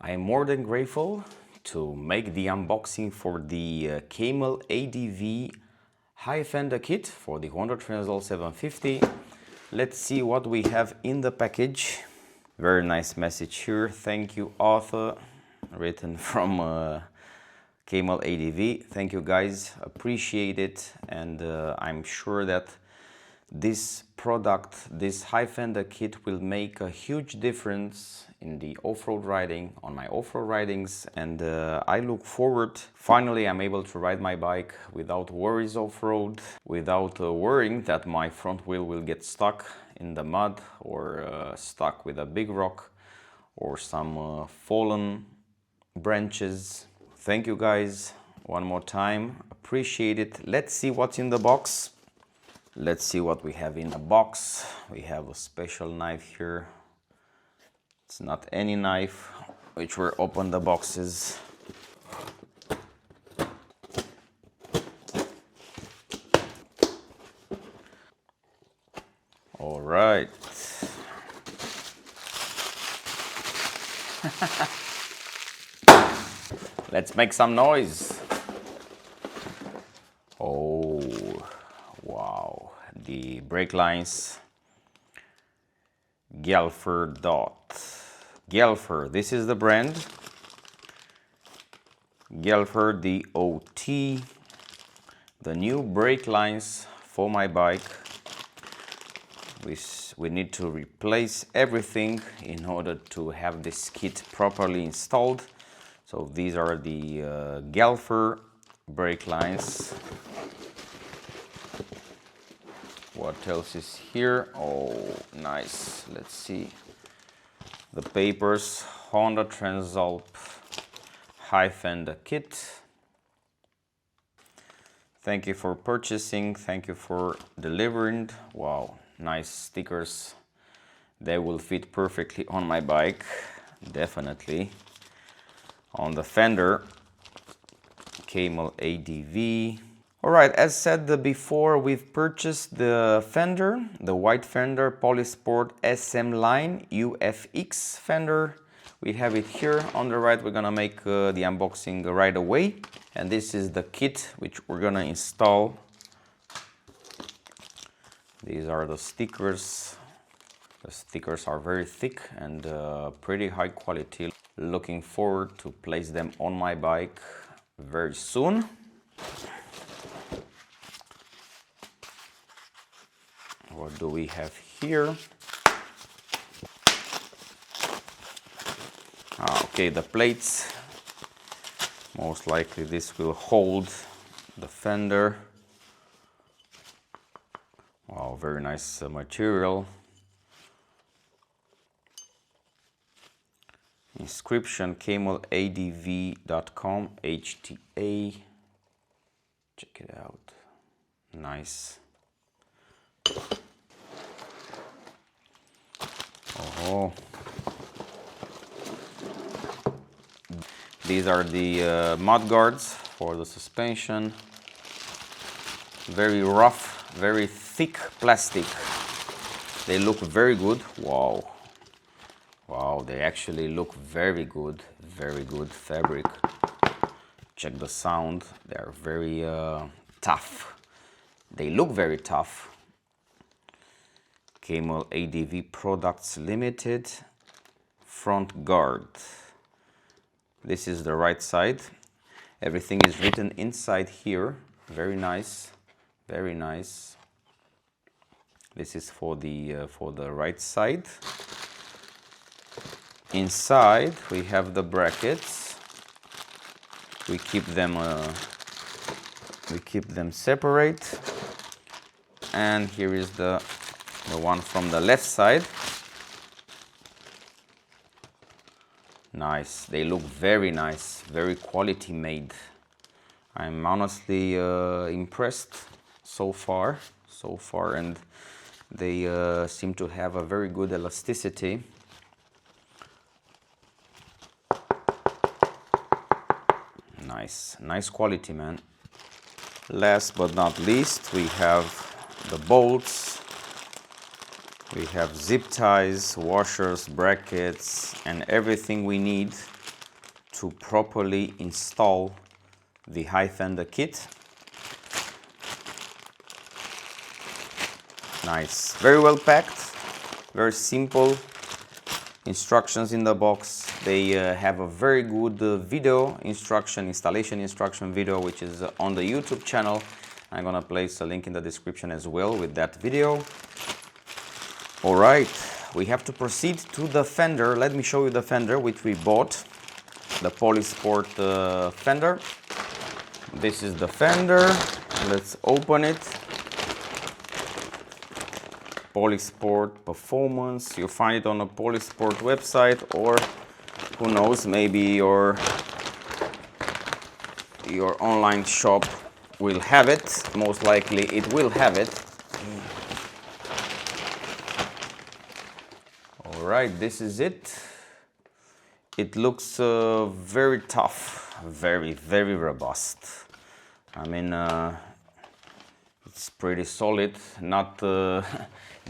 I am more than grateful to make the unboxing for the Camel ADV high Fender kit for the Honda Transalp 750. Let's see what we have in the package. Very nice message here. Thank you, author, written from Camel ADV. Thank you guys, appreciate it, and I'm sure that this product, this high Fender kit, will make a huge difference in the off-road riding, on my off-road ridings, and I look forward. Finally, I'm able to ride my bike without worries off-road, without worrying that my front wheel will get stuck in the mud or stuck with a big rock or some fallen branches. Thank you guys one more time, appreciate it. Let's see what's in the box. Let's see what we have in the box. We have a special knife here. It's not any knife, which will open the boxes. All right. Let's make some noise. Oh, wow. The brake lines. Galfer dot. Galfer, this is the brand. Galfer DOT. The new brake lines for my bike. We need to replace everything in order to have this kit properly installed. So these are the Galfer brake lines. What else is here? Oh, nice. Let's see. The papers, Honda Transalp high Fender kit. Thank you for purchasing. Thank you for delivering. Wow, nice stickers. They will fit perfectly on my bike, definitely. On the Fender, Camel ADV. Alright, as said before, we've purchased the Fender, the white Fender PoliSport SM Line UFX Fender. We have it here on the right. We're gonna make the unboxing right away. And this is the kit which we're gonna install. These are the stickers. The stickers are very thick and pretty high quality. Looking forward to place them on my bike very soon. What do we have here? Okay, the plates. Most likely this will hold the fender. Wow, very nice material. Inscription cameladv.com HTA. Check it out. Nice. Oh. These are the mud guards for the suspension. Very rough, very thick plastic. They look very good. Wow. Wow, they actually look very good fabric. Check the sound. They are very tough. They look very tough. Camel ADV Products Limited front guard. This is the right side. Everything is written inside here. Very nice, very nice. This is for the right side. Inside we have the brackets. We keep them separate. And here is the one from the left side. Nice. They look very nice, very quality made. I'm honestly impressed so far, and they seem to have a very good elasticity. Nice quality, man. Last but not least, we have the bolts. We have zip ties, washers, brackets, and everything we need to properly install the high fender kit. Nice, very well packed, very simple instructions in the box. They have a very good video instruction, installation instruction video, which is on the YouTube channel. I'm gonna place a link in the description as well with that video. All right, we have to proceed to the Fender. Let me show you the Fender which we bought, the PoliSport Fender. This is the Fender. Let's open it. PoliSport Performance. You find it on a PoliSport website, or who knows, maybe your online shop will have it. Most likely it will have it. All right, this is it. It looks very tough, very robust. I mean, it's pretty solid. Not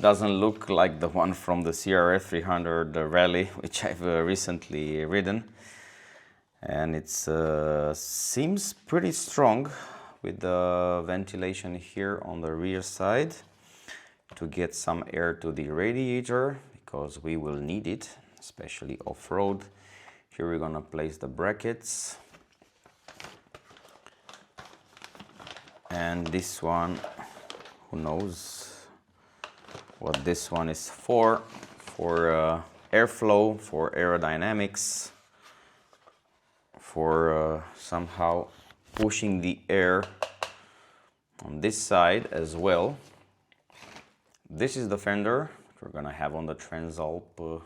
doesn't look like the one from the CRF 300 Rally, which I've recently ridden, and it seems pretty strong with the ventilation here on the rear side to get some air to the radiator, because we will need it, especially off-road. Here we're gonna place the brackets, and this one, who knows what this one is for airflow, for aerodynamics, for somehow pushing the air on this side as well. This is the fender we're gonna have on the Transalp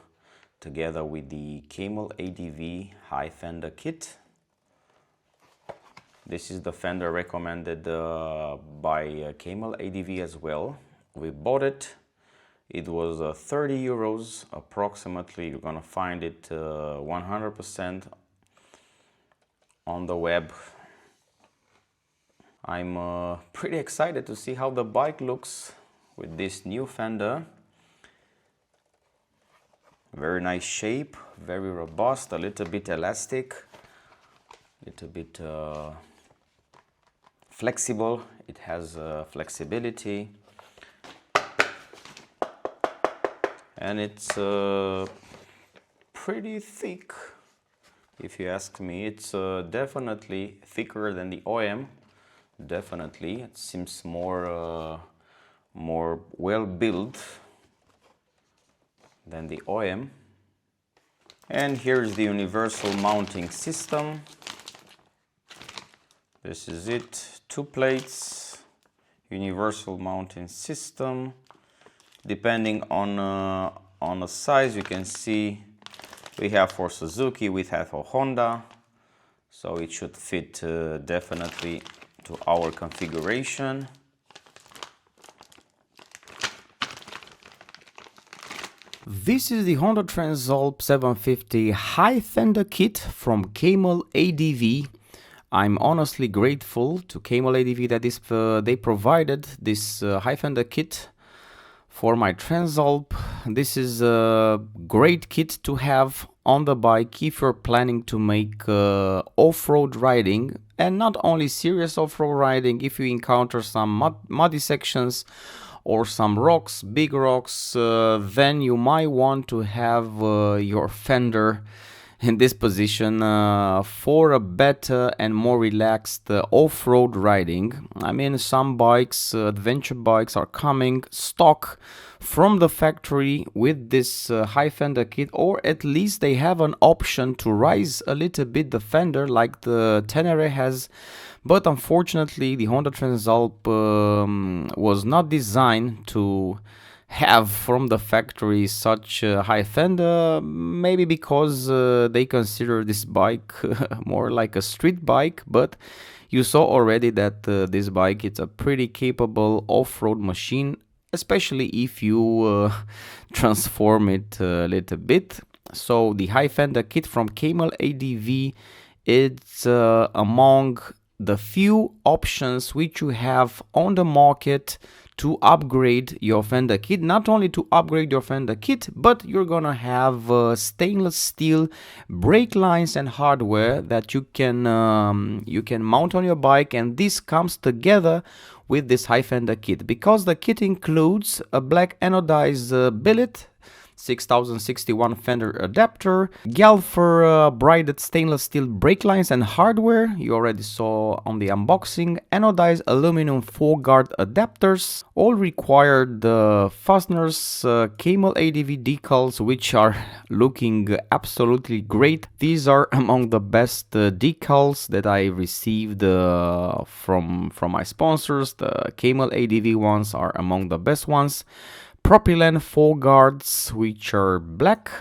together with the Camel ADV high fender kit. This is the fender recommended by Camel ADV as well. We bought it. It was 30 euros approximately. You're gonna find it 100% on the web. I'm pretty excited to see how the bike looks with this new fender. Very nice shape, very robust, a little bit elastic, a little bit flexible. It has flexibility, and it's pretty thick, if you ask me. It's definitely thicker than the OM. Definitely, it seems more well built than the OM. And here is the universal mounting system. This is it, 2 plates, universal mounting system. Depending on the size, you can see we have for Suzuki, we have for Honda, so it should fit definitely to our configuration. This is the Honda Transalp 750 high fender kit from Camel ADV. I'm honestly grateful to Camel ADV that they provided this high fender kit for my Transalp. This is a great kit to have on the bike if you're planning to make off-road riding, and not only serious off-road riding. If you encounter some muddy sections or some rocks, big rocks, then you might want to have your fender in this position for a better and more relaxed off-road riding. I mean, some bikes, adventure bikes, are coming stock from the factory with this high fender kit, or at least they have an option to rise a little bit the fender like the Tenere has. But unfortunately, the Honda Transalp was not designed to have from the factory such a high fender, maybe because they consider this bike more like a street bike. But you saw already that this bike is a pretty capable off-road machine, especially if you transform it a little bit. So the high fender kit from Camel ADV, it's among the few options which you have on the market to upgrade your Fender kit. Not only to upgrade your Fender kit, but you're gonna have stainless steel brake lines and hardware that you can mount on your bike, and this comes together with this high Fender kit, because the kit includes a black anodized billet, 6061 Fender adapter, Galfer braided stainless steel brake lines and hardware, you already saw on the unboxing, anodized aluminum 4-guard adapters, all required fasteners, Camel ADV decals, which are looking absolutely great. These are among the best decals that I received from my sponsors. The Camel ADV ones are among the best ones. Propylene 4 guards, which are black.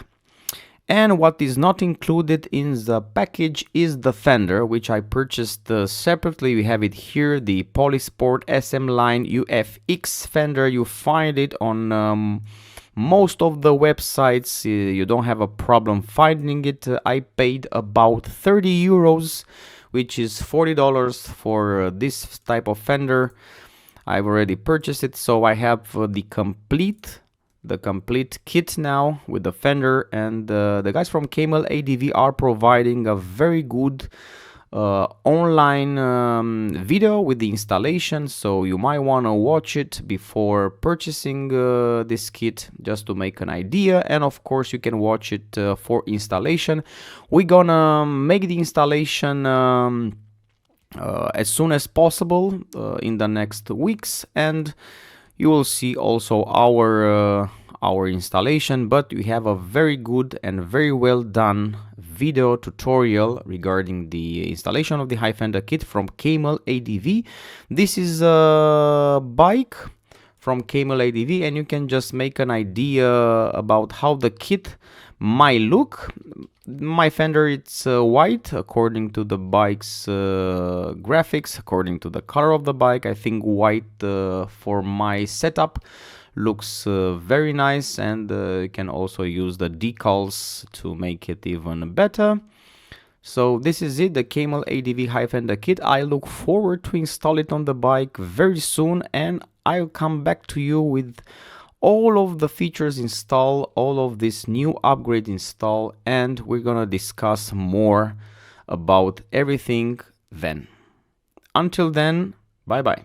And what is not included in the package is the fender, which I purchased separately. We have it here, the PoliSport SM Line UFX fender. You find it on most of the websites. You don't have a problem finding it. I paid about 30 euros, which is $40 for this type of fender. I've already purchased it, so I have the complete kit now with the fender, and the guys from Camel ADV are providing a very good online video with the installation, so you might want to watch it before purchasing this kit, just to make an idea. And of course you can watch it for installation. We're gonna make the installation as soon as possible in the next weeks, and you will see also our installation. But we have a very good and very well done video tutorial regarding the installation of the high Fender kit from Camel ADV. This is a bike from Camel ADV, and you can just make an idea about how the kit might look. My Fender, it's white according to the bike's graphics, according to the color of the bike. I think white for my setup looks very nice, and you can also use the decals to make it even better. So this is it, the Camel ADV high Fender kit. I look forward to install it on the bike very soon, and I'll come back to you with all of the features installed, all of this new upgrade installed, and we're gonna discuss more about everything then. Until then, bye bye.